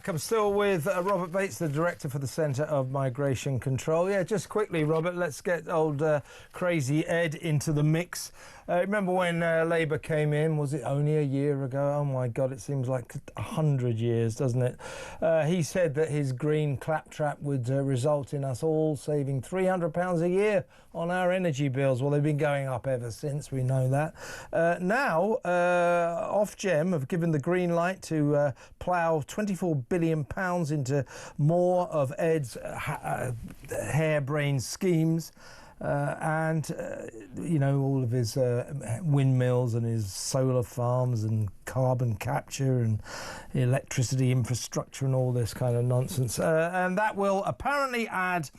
I'm still with Robert Bates, the Director for the Centre of Migration Control. Yeah, just quickly, Robert, let's get old crazy Ed into the mix. Remember when Labour came in, was it only a year ago? Oh my God, it seems like 100 years, doesn't it? He said that his green claptrap would result in us all saving £300 a year on our energy bills. Well, they've been going up ever since, we know that. Now, Ofgem have given the green light to plough £24 billion into more of Ed's harebrained schemes. You know, all of his windmills and his solar farms and carbon capture and electricity infrastructure and all this kind of nonsense. And that will apparently add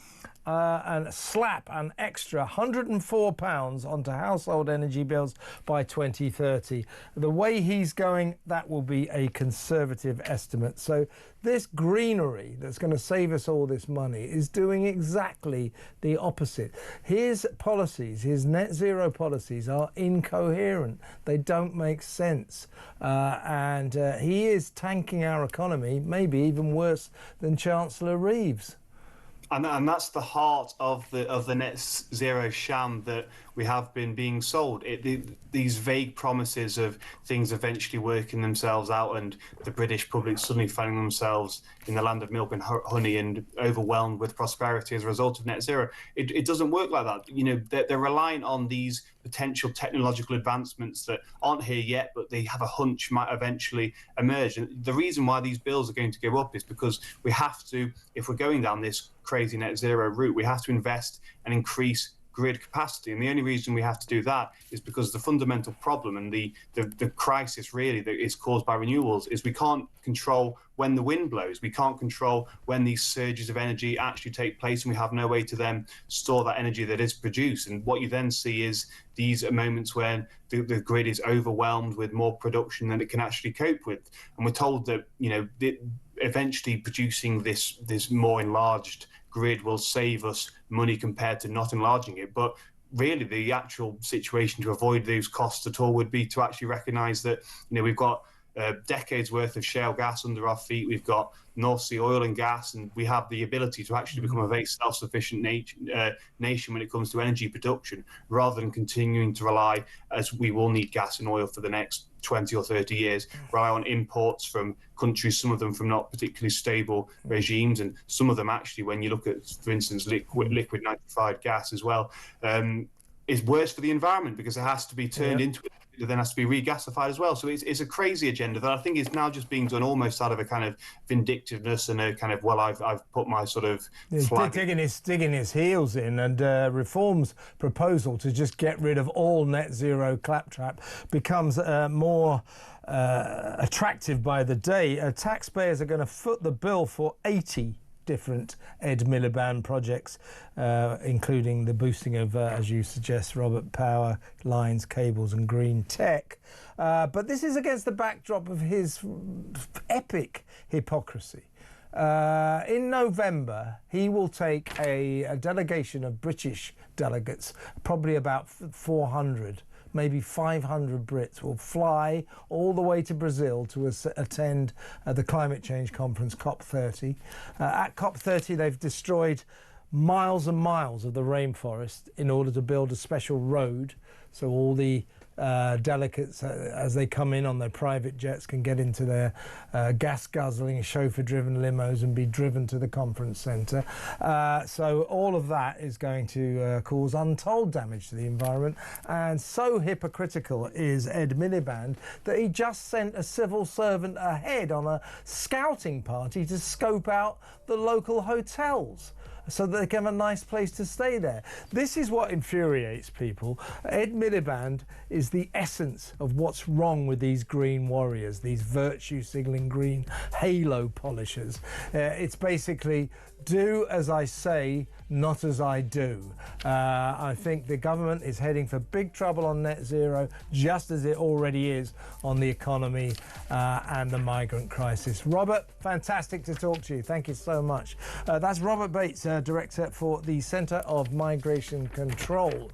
and slap an extra £104 onto household energy bills by 2030. The way he's going, that will be a conservative estimate. So this greenery that's going to save us all this money is doing exactly the opposite. His policies, his net zero policies, are incoherent. They don't make sense. And he is tanking our economy, maybe even worse than Chancellor Reeves. And that's the heart of the net zero sham that we have been being sold. These vague promises of things eventually working themselves out and the British public suddenly finding themselves in the land of milk and honey and overwhelmed with prosperity as a result of net zero. It doesn't work like that. You know, they're relying on these potential technological advancements that aren't here yet, but they have a hunch might eventually emerge. And the reason why these bills are going to go up is because we have to, if we're going down this crazy net zero route, we have to invest and increase grid capacity. And the only reason we have to do that is because the fundamental problem and the crisis really that is caused by renewables is we can't control when the wind blows. We can't control when these surges of energy actually take place, and we have no way to then store that energy that is produced. And what you then see is these moments when the grid is overwhelmed with more production than it can actually cope with. And we're told that, you know, eventually producing this more enlarged grid will save us money compared to not enlarging it. But really the actual situation to avoid those costs at all would be to actually recognise that, you know, we've got decades worth of shale gas under our feet. We've got North Sea oil and gas, and we have the ability to actually become a very self-sufficient nation when it comes to energy production, rather than continuing to rely, as we will need gas and oil for the next 20 or 30 years, rely on imports from countries, some of them from not particularly stable regimes, and some of them actually, when you look at, for instance, liquid nitrified gas as well, is worse for the environment because it has to be turned into it. It then has to be regasified as well. So it's a crazy agenda that I think is now just being done almost out of a kind of vindictiveness and a kind of, well, I've put my sort of flag. Digging his heels in, and Reform's proposal to just get rid of all net zero claptrap becomes more attractive by the day. Taxpayers are going to foot the bill for 80 different Ed Miliband projects, including the boosting of, as you suggest, Robert, power lines, cables and green tech. But this is against the backdrop of his epic hypocrisy. In November, he will take a delegation of British delegates, probably about 400, maybe 500 Brits will fly all the way to Brazil to attend the climate change conference, COP30. At COP30, they've destroyed miles and miles of the rainforest in order to build a special road, so all the delegates, as they come in on their private jets, can get into their gas-guzzling, chauffeur-driven limos and be driven to the conference centre. So all of that is going to cause untold damage to the environment. And so hypocritical is Ed Miliband that he just sent a civil servant ahead on a scouting party to scope out the local hotels so that they can have a nice place to stay there. This is what infuriates people. Ed Miliband is the essence of what's wrong with these green warriors, these virtue-signalling green halo polishers. It's basically, do as I say, not as I do. I think the government is heading for big trouble on net zero, just as it already is on the economy and the migrant crisis. Robert, fantastic to talk to you. Thank you so much. That's Robert Bates, Director for the Centre of Migration Control.